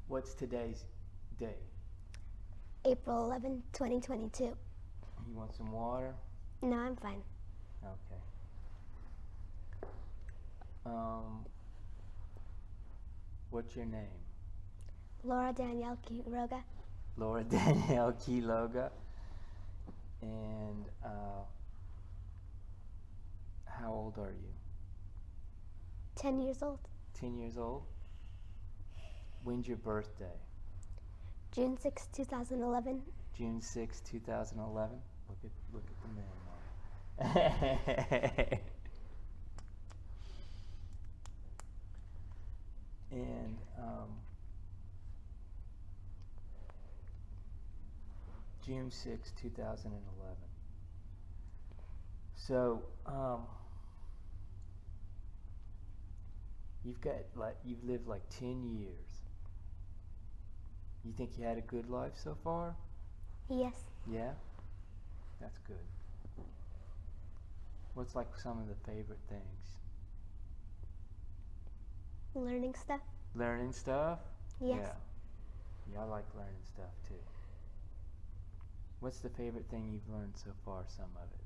What's today's date? April 11, 2022. You want some water? No, I'm fine. Okay. What's your name? Laura Danielle Quiroga. Laura Danielle Quiroga. And how old are you? 10 years old. 10 years old? When's your birthday? June 6, 2011. June 6, 2011. Look at the man. And June 6, 2011. So you've lived like 10 years. You think you had a good life so far? Yes. Yeah? That's good. What's like some of the favorite things? Learning stuff. Learning stuff? Yes. Yeah, I like learning stuff too. What's the favorite thing you've learned so far, some of it?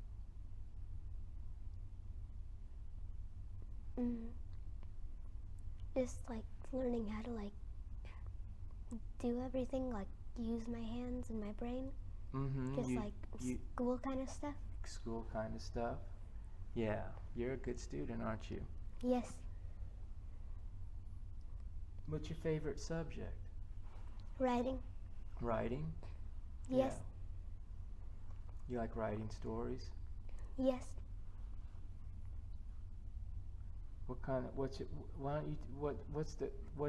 Just like learning how to like do everything, like use my hands and my brain. Mm-hmm. Just school kind of stuff. School kind of stuff? Yeah. You're a good student, aren't you? Yes. What's your favorite subject? Writing. Writing? Yes. Yeah. You like writing stories? Yes. What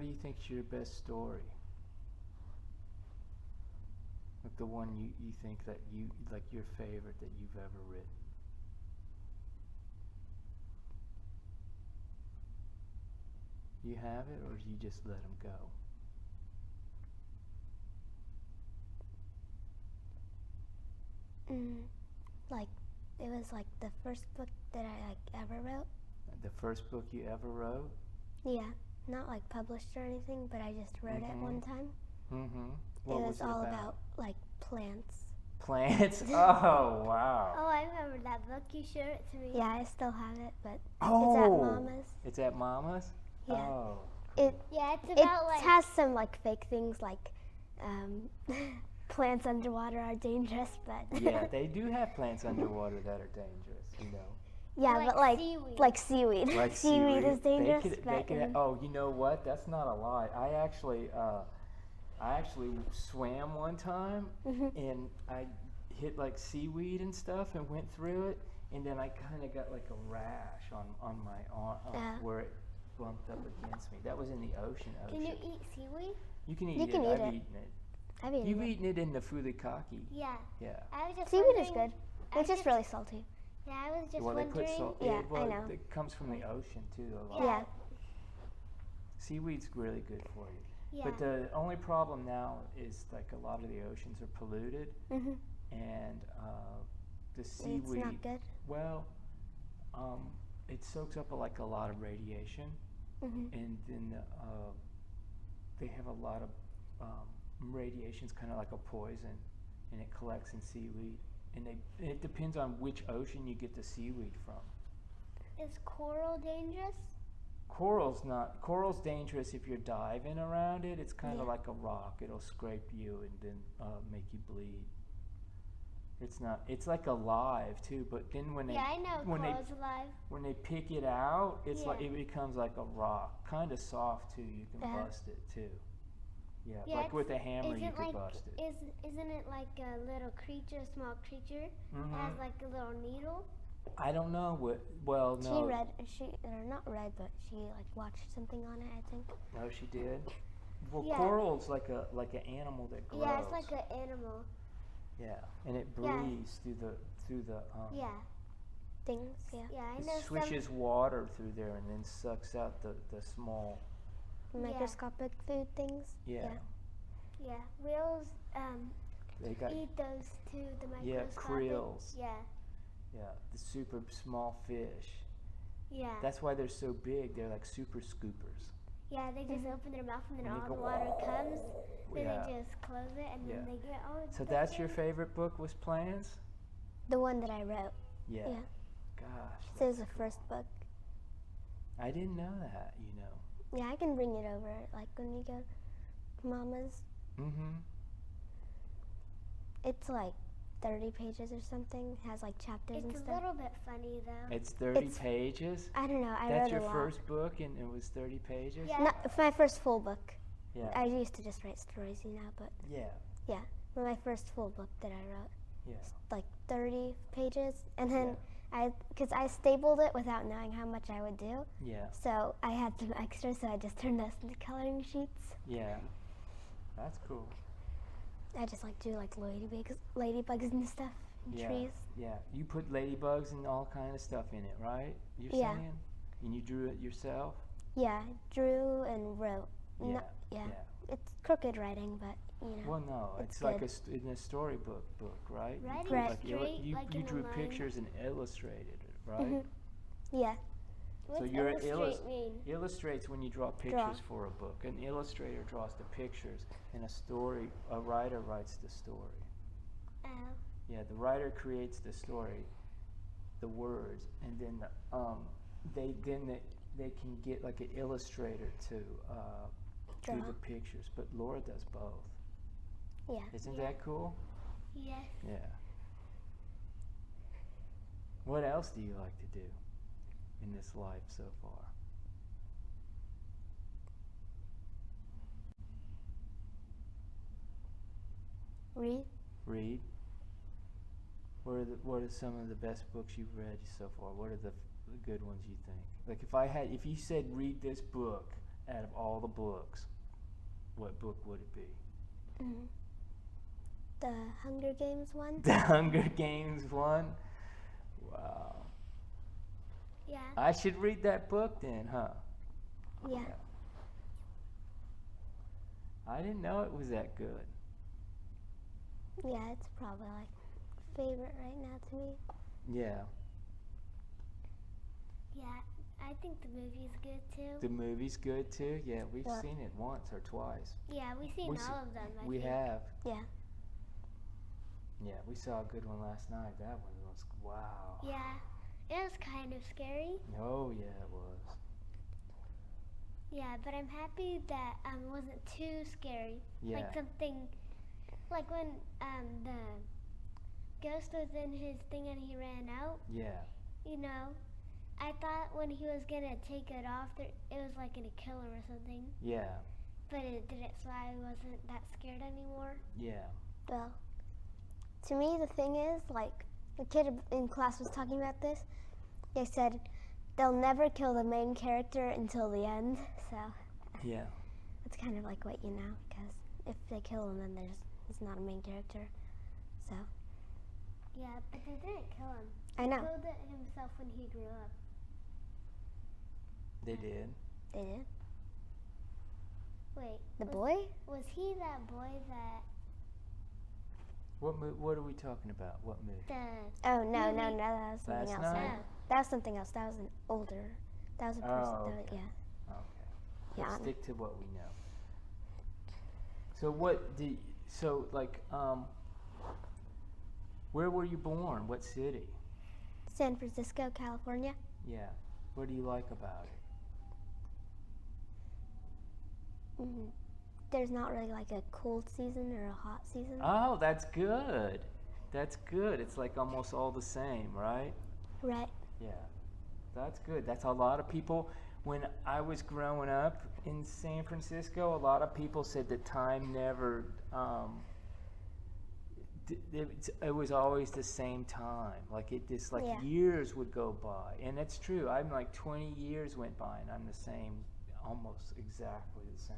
do you think's your best story? Like the one you think that you, like your favorite that you've ever written? You have it, or do you just let them go? Like, it was like the first book that I like ever wrote. The first book you ever wrote? Yeah, not like published or anything, but I just wrote it one time. Mm-hmm. It was all about like plants. Plants? Oh, wow. Oh, I remember that book. You showed it to me. Yeah, I still have it, but Oh, it's at Mama's. It's at Mama's? Yeah. Oh. It's about it has some like fake things like plants underwater are dangerous, but Yeah, they do have plants underwater that are dangerous, you know. Yeah, Like but like seaweed. like seaweed. Like seaweed is dangerous. Oh, you know what? That's not a lie. I actually swam one time, and I hit like seaweed and stuff and went through it, and then I kind of got like a rash on my arm where it bumped up against me. That was in the ocean. Can you eat seaweed? You can eat You it. can eat I've it. eaten it. I've eaten You've it. eaten it in the fulikaki. Yeah. Yeah. I was just Seaweed is wondering- good. It's just really salty. Yeah, I was just Well, they wondering. put salt. Yeah, well, I know. It comes from the ocean too. A lot. Yeah. Seaweed's really good for you. Yeah. But the only problem now is like a lot of the oceans are polluted, and the seaweed. It's not good. Well, it soaks up like a lot of radiation, and then they have a lot of radiation's kind of like a poison, and it collects in seaweed. And it depends on which ocean you get the seaweed from. Is coral dangerous? Coral's dangerous if you're diving around it. It's kind of Yeah. like a rock. It'll scrape you and then make you bleed. It's not. It's like alive too. But then when they Yeah, I know coral's alive. when they pick it out, it's like Yeah. it becomes like a rock, kind of soft too. You can bust it too. Yeah, Yeah, like with a hammer you Isn't could like bust it. isn't it like a little creature, a small creature that has like a little needle? I don't know what. Well, no. Or not read, but she like watched something on it, I think. Oh, she did. Well, Yeah. coral's like an animal that grows. Yeah, it's like an animal. Yeah, and it Yeah. breathes through the. Yeah. Things, yeah. Yeah, I It know swishes water through there and then sucks out the small. Microscopic food things. Yeah. Yeah, whales They got eat those too. The microscopic. krills. Yeah. Yeah, the super small fish. Yeah. That's why they're so big. They're like super scoopers. Yeah, they just open their mouth and then And they all go, the water comes. Then Yeah. they just close it and Yeah. then they get all. So that's your favorite book was Plans? The one that I wrote. Yeah. Yeah. Gosh. So it was that's the first book. I didn't know that, you know. Yeah, I can bring it over, like when we go to Mama's. Mm-hmm. It's like 30 pages or something. It has like chapters and It's a stuff. little bit funny though. It's 30 It's- pages? I don't know. I That's wrote your a lot. first book and it was 30 pages? Yeah. Not it's my first full book. Yeah. I used to just write stories, you know, but Yeah. my first full book that I wrote, Yeah. like 30 pages, and then because I stapled it without knowing how much I would do, Yeah. so I had some extras, so I just turned those into coloring sheets. Yeah. That's cool. I just like do like ladybugs and stuff, and Yeah. trees. Yeah. You put ladybugs and all kind of stuff in it, right? You're Yeah. saying? And you drew it yourself? Yeah, drew and wrote. Yeah. Yeah. It's crooked writing, but you know. Well, no, It's it's like good. in a storybook book, right? You Writing drew Right. straight, you like you in a drew line. pictures and illustrated it, right? Mhm. Yeah. What's you're an illustrate mean? Illustrates when you draw pictures for a book. An illustrator draws the pictures, and a writer writes the story. Oh. Yeah, the writer creates the story, the words, and then they can get like an illustrator to do Draw. the pictures. But Laura does both. Yeah. Isn't Yeah. that cool? Yes. Yeah. What else do you like to do in this life so far? Read. Read. What are some of the best books you've read so far? What are the good ones you think? Like if you said read this book out of all the books, what book would it be? Mhm. The Hunger Games one. The Hunger Games one? Wow. Yeah. I should read that book then, huh? Yeah. I didn't know it was that good. Yeah, it's probably like favorite right now to me. Yeah. Yeah. I think the movie's good too. The movie's good too. Yeah, we've Yeah. seen it once or twice. Yeah, we've seen We s- all of them. I We think. have. Yeah. Yeah, we saw a good one last night. That one was wow. Yeah. It was kind of scary. Oh yeah, it was. Yeah, but I'm happy that it wasn't too scary. Yeah. Like something, like when the ghost was in his thing and he ran out. Yeah. You know, I thought when he was gonna take it off, it was like gonna kill him or something. Yeah. But it didn't, so I wasn't that scared anymore. Yeah. Well, to me, the thing is, like, the kid in class was talking about this. They said they'll never kill the main character until the end. So Yeah. it's kind of like what you know, because if they kill him, then he's not a main character. So Yeah, but they didn't kill him. I know He killed it himself when he grew up. They did. they did. Wait, The boy? was he that boy that What are we talking about? What movie? the Oh no, Movie. no, that was something Last else. night? That was something else. That was an older. That was a person. Oh, that was- okay. yeah. Okay. Yeah. Let's I know. stick to what we know. So what do so like where were you born? What city? San Francisco, California. Yeah. What do you like about it? There's not really like a cold season or a hot season. Oh, that's good. That's good. It's like almost all the same, right? Right. Yeah. That's good. That's a lot of people. When I was growing up in San Francisco, a lot of people said that time never. It was always the same time. Like it just like Yeah. years would go by, and it's true. I'm like 20 years went by, and I'm the same, almost exactly the same.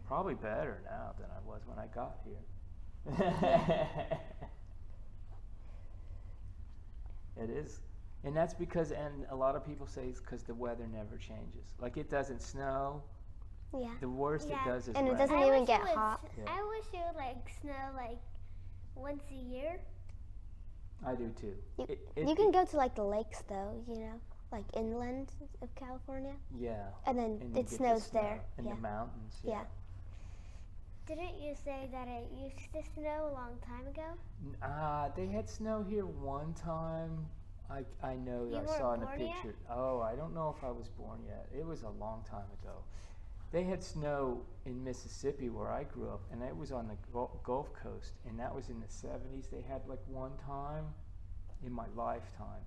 Probably better now than I was when I got here. It is. And that's because, and a lot of people say it's because the weather never changes. Like it doesn't snow. Yeah. The worst Yeah. it does is And it rain. doesn't I even wish get it would hot. Yeah. I wish it would like snow like once a year. I do too. You can go to like the lakes though, you know. like inland of California, Yeah. and then And you it get the snows snow there. in Yeah. the mountains. Yeah. Didn't you say that it used to snow a long time ago? They had snow here one time. I know You I weren't saw in the born yet? picture. Oh, I don't know if I was born yet. It was a long time ago. They had snow in Mississippi where I grew up, and it was on the Gulf Coast, and that was in the 70s. They had like one time in my lifetime.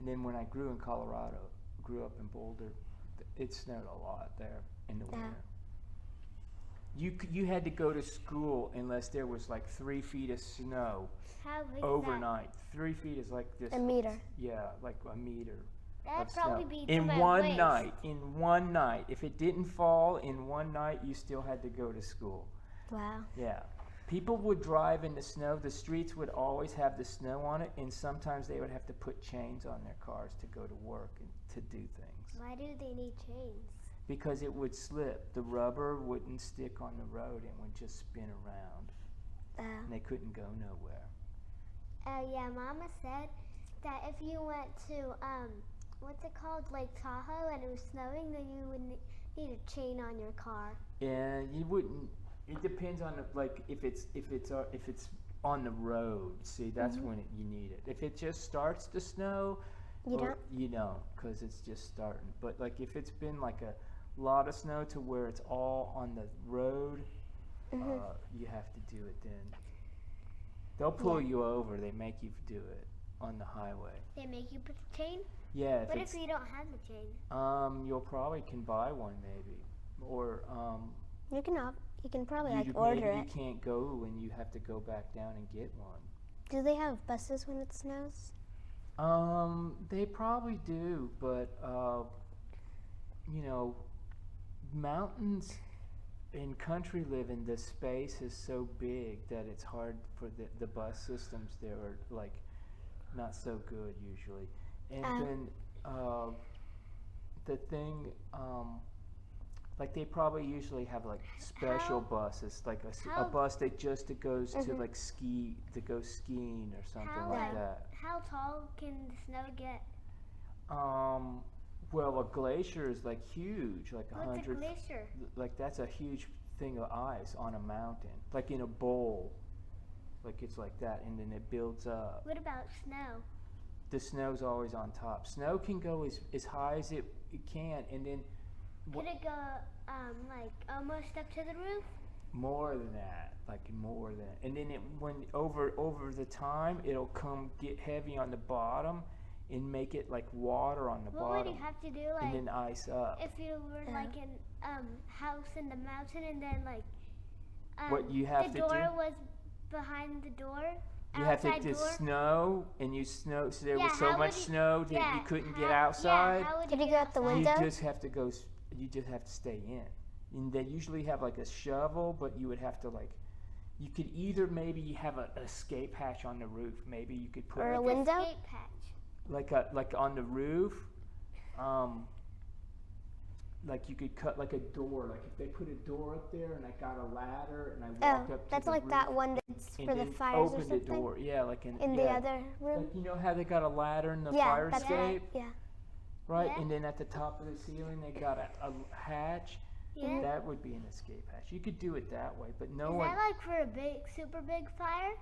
And then when I grew in Colorado, grew up in Boulder, it snowed a lot there in the Yeah. winter. You had to go to school unless there was like 3 feet of snow How big overnight. 3 feet is like this. A meter. Yeah, like a meter. is that? of That'd snow. probably be to In my one waist. night. In one night. If it didn't fall in one night, you still had to go to school. Wow. Yeah. People would drive in the snow. The streets would always have the snow on it, and sometimes they would have to put chains on their cars to go to work and to do things. Why do they need chains? Because it would slip. The rubber wouldn't stick on the road and would just spin around, and they couldn't go nowhere. Yeah, Mama said that if you went to what's it called, Lake Tahoe, and it was snowing, then you would need a chain on your car. And you wouldn't. It depends on the, like if it's on the road. See, that's when you need it. If it just starts to snow, you don't, because it's just starting. But like if it's been like a lot of snow to where it's all on the road, you have to do it then. They'll pull you over. They make you do it on the highway. They make you put the chain? Yeah. What if you don't have the chain? You'll probably can buy one maybe, or You can probably like maybe order you it. can't go and you have to go back down and get one. Do they have buses when it snows? They probably do, but mountains in country living, the space is so big that it's hard for the bus systems there are like not so good usually. And then the thing, like they probably usually have like special buses, like a bus that just goes to like go skiing or something like that. How tall can the snow get? Well, a glacier is like huge, like What's a 100. glacier? Like that's a huge thing of ice on a mountain, like in a bowl. Like it's like that, and then it builds up. What about snow? The snow's always on top. Snow can go as high as it can, and then Could it go like almost up to the roof? more than that, like more than. And then when over the time, it'll get heavy on the bottom, and make it like water on the What bottom, would you have to do, like, and then ice up. if you were like in house in the mountain, and then like What you have the to door do? was behind the door? You have to outside door? snow, and you snow. So there Yeah, was so how much would you- snow that Yeah, you couldn't get how- outside. Yeah, how would Could you get go out the outside? window? You just have to go. You just have to stay in. And they usually have like a shovel, but you would have to like. You could either maybe have an escape hatch on the roof. Maybe you could put Or a like, window? Escape hatch. like on the roof. Like you could cut like a door. Like if they put a door up there, and I got a ladder, and I walked up to That's the like roof, that one that's and for the then fires or open the something. door. Yeah, like In the other room. Like, you know how they got a ladder in the Yeah, fire that's escape, right. Yeah. right? Yeah. And then at the top of the ceiling they got a hatch. Yeah. That would be an escape hatch. You could do it that way, but no Is one. that like for a big, super big fire?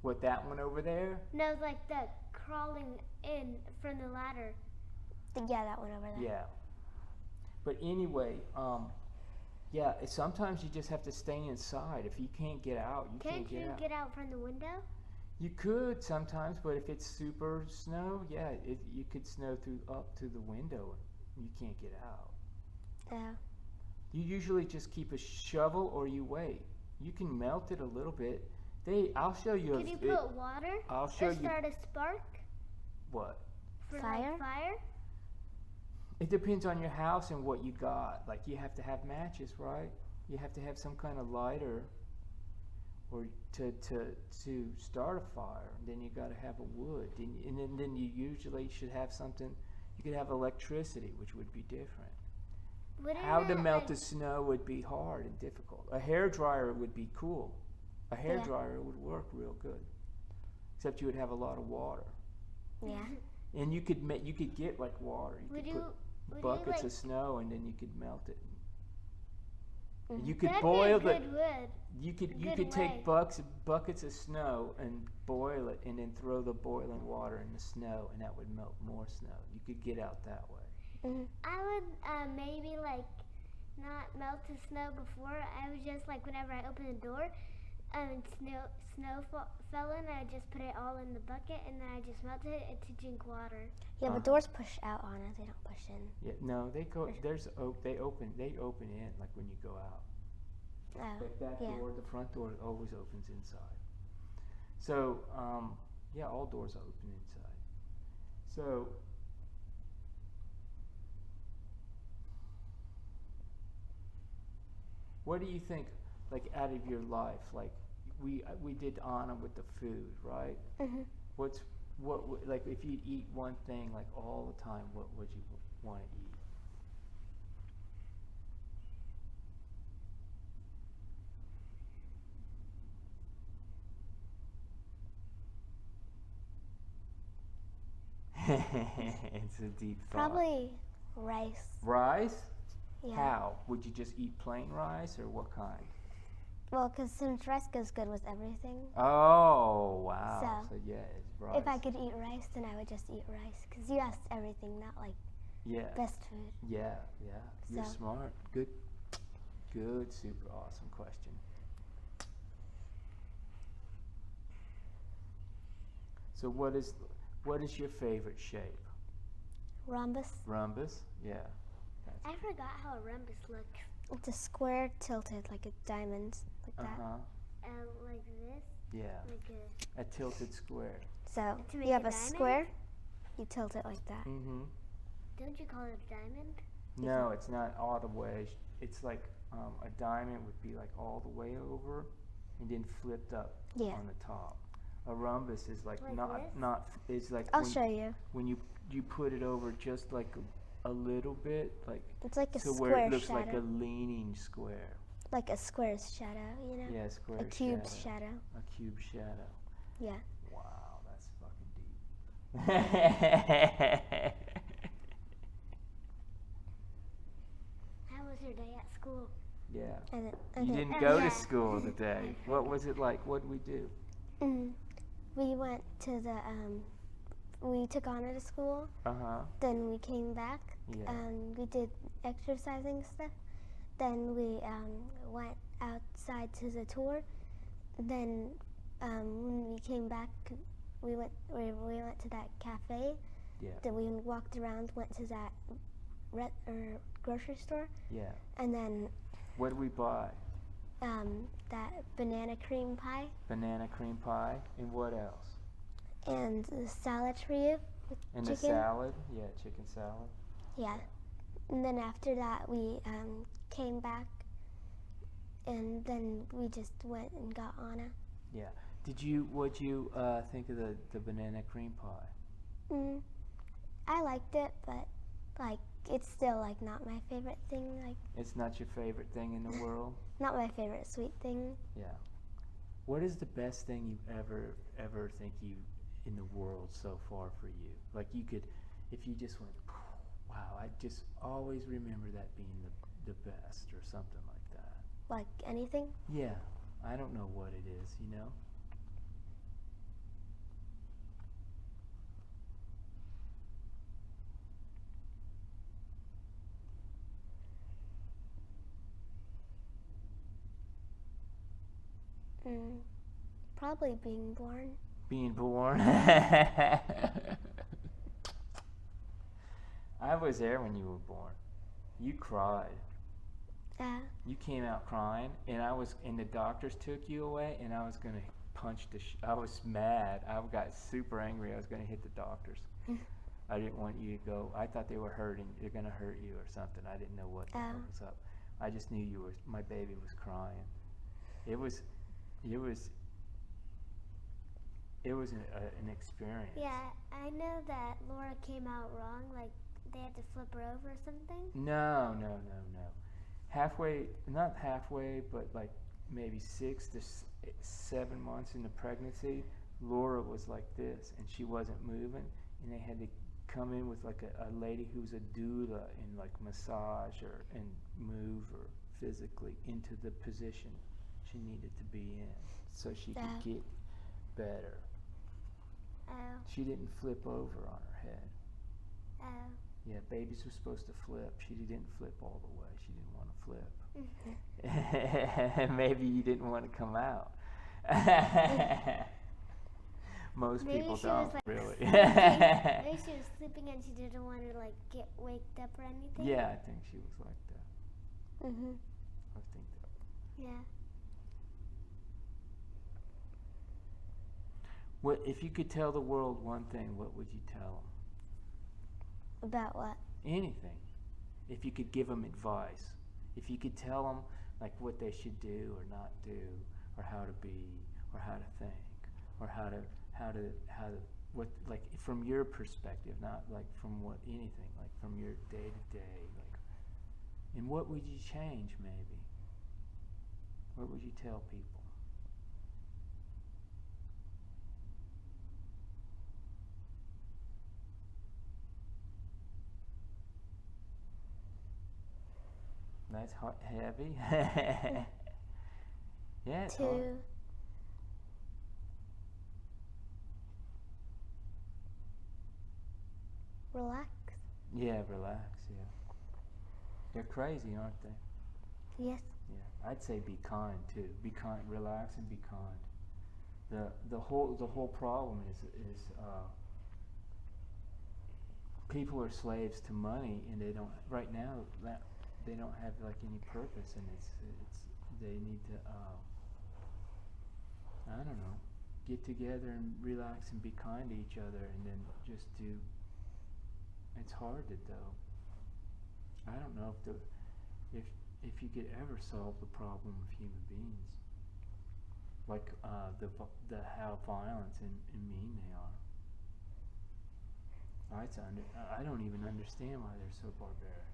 What, that one over there? No, like the crawling in from the ladder. Yeah, that one over there. Yeah. But anyway, yeah. Sometimes you just have to stay inside. If you can't get out, you Can't can't you get out. get out from the window? You could sometimes, but if it's super snow, yeah, you could snow through up to the window. You can't get out. Yeah. You usually just keep a shovel or you wait. You can melt it a little bit. I'll show you. Could you put water I'll show or you start a spark what. for Fire? like fire? It depends on your house and what you got. Like you have to have matches, right? You have to have some kind of lighter, or to start a fire. Then you got to have a wood. And then you usually should have something. You could have electricity, which would be different. Wouldn't How to it, melt like, the snow would be hard and difficult. A hair dryer would be cool. A hair Yeah. dryer would work real good. Except you would have a lot of water. Yeah. And you could get like water. You Would could you? put Would buckets you like? of snow, and then you could melt it. And Mhm. you could That'd boil be a the. good wood. You could good take way. buckets of snow and boil it, and then throw the boiling water in the snow, and that would melt more snow. You could get out that way. Mhm. I would maybe like not melt the snow before. I would just like whenever I open the door, fell in. I would just put it all in the bucket, and then I just melted it to drink water. Yeah, Uh-huh. but doors push out on it. They don't push in. Yeah, no, they go. They open in like when you go out. Oh, Like that yeah. door, the front door always opens inside. So yeah, all doors open inside. So what do you think, like out of your life, like we did Anna with the food, right? Mhm. Like if you'd eat one thing like all the time, what would you want to eat? It's a deep thought. Probably rice. Rice? Yeah. How? Would you just eat plain rice or what kind? Well, because since rice goes good with everything, Oh, wow. So, yeah, it's rice. if I could eat rice, then I would just eat rice. Because you asked everything, not like Yeah. best food. Yeah. You're So- smart. Good, super awesome question. So what is your favorite shape? Rhombus. Rhombus? Yeah. I forgot how a rhombus looks. It's a square tilted like a diamond, like that. Uh-huh. Like this, Yeah. like a. A tilted square. So To make you have a a diamond? square, you tilt it like that. Mm-hmm. Don't you call it a diamond? No, it's not all the way. It's like a diamond would be like all the way over and then flipped up Yeah. on the top. A rhombus is like, Like this? not is like I'll show you. when you put it over just like a little bit, like It's like a so square where it looks shadow. like a leaning square. Like a square's shadow, you know? Yeah, square A cube shadow. shadow. A cube shadow. Yeah. Wow, that's fucking deep. How was your day at school? Yeah. And You then didn't go yeah. to school today. What was it like? What did we do? we went to the we took Anna to school. Uh-huh. Then we came back. Yeah. We did exercising stuff. Then we went outside to the tour. Then when we came back, we went to that cafe. Yeah. Then we walked around, went to that grocery store, Yeah. and then What did we buy? that banana cream pie Banana cream pie. And what else? and the salad for you. with And the chicken. salad. Yeah, chicken salad. Yeah. And then after that, we came back, and then we just went and got Anna. Yeah. What'd you think of the banana cream pie? I liked it, but like it's still like not my favorite thing. Like It's not your favorite thing in the world? not my favorite sweet thing. Yeah. What is the best thing you ever think in the world so far for you? Like you could, if you just went, wow, I just always remember that being the best or something like that. Like anything. Yeah. I don't know what it is, you know? Probably being born. Being born. I was there when you were born. You cried. You came out crying, and the doctors took you away, and I was gonna punch I was mad. I got super angry. I was gonna hit the doctors. I didn't want you to go. I thought they were they're gonna hurt you or something. I didn't know what the hell was up. I just knew my baby was crying. It was an experience. Yeah, I know that Laura came out wrong. Like they had to flip her over or something. No. Not halfway, but like maybe 6 to 7 months into pregnancy, Laura was like this, and she wasn't moving, and they had to come in with like a lady who's a doula and like massage or and move her physically into the position she needed to be in so she could get better. Oh. She didn't flip over on her head. Oh. Yeah, babies were supposed to flip. She didn't flip all the way. She didn't want to flip. Maybe you didn't want to come out. Most Maybe people she was, don't, like, really. Maybe she was sleeping and she didn't want to like get waked up or anything. Yeah, I think she was like that. Mhm. I think that. Yeah. What if you could tell the world one thing? What would you tell them? About what? Anything. If you could give them advice, if you could tell them like what they should do or not do, or how to be, or how to think, or how to what, like from your perspective, not like from what anything, like from your day to day, like, and what would you change maybe? What would you tell people? That's heavy. Yeah, it's hard. To relax. Yeah, relax. Yeah, they're crazy, aren't they? Yes. Yeah, I'd say be kind too. Be kind, relax, and be kind. The whole problem is people are slaves to money, and they don't right now. They don't have like any purpose, and it's they need to I don't know, get together and relax and be kind to each other, and then just do. It's hard to though. I don't know if you could ever solve the problem of human beings, like the how violent and mean they are. I don't even understand why they're so barbaric.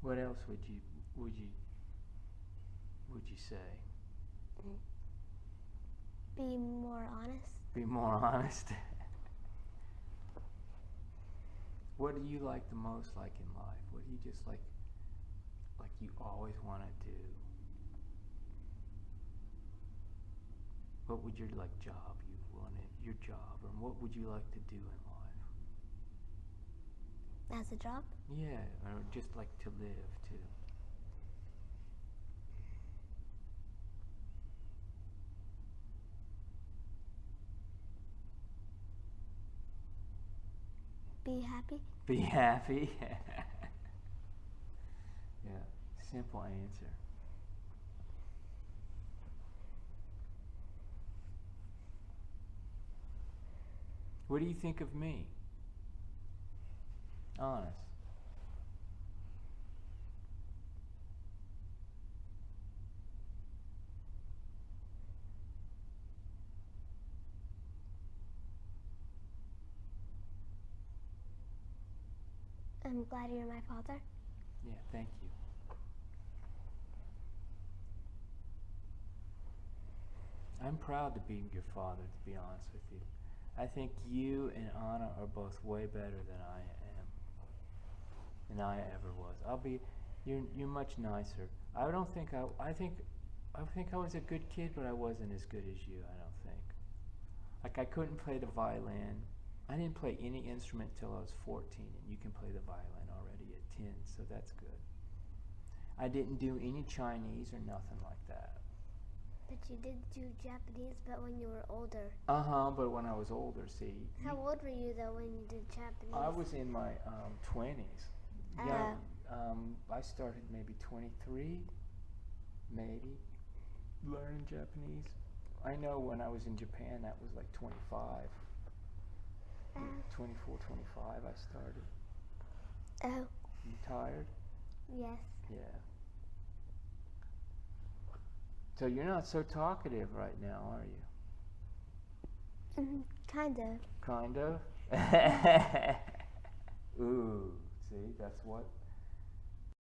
What else would you say? Be more honest. Be more honest. What do you like the most, like in life? What do you just like you always want to do? What would your like job you wanted, your job, or what would you like to do in life? As a job? Yeah, or just like to live too. Be happy. Be happy. Yeah, simple answer. What do you think of me? Honest. I'm glad you're my father. Yeah, thank you. I'm proud to be your father, to be honest with you. I think you and Anna are both way better than I am, than I ever was. You're much nicer. I think I was a good kid, but I wasn't as good as you, I don't think. Like I couldn't play the violin. I didn't play any instrument till I was 14, and you can play the violin already at 10, so that's good. I didn't do any Chinese or nothing like that. But you did do Japanese, but when you were older. But when I was older, see. How old were you though when you did Japanese? I was in my 20s. Yeah, I started maybe 23, maybe, learning Japanese. I know when I was in Japan, that was like 25. 24, 25, I started. Oh. You tired? Yes. Yeah. So you're not so talkative right now, are you? Kind of. Kind of? Ooh, see, that's what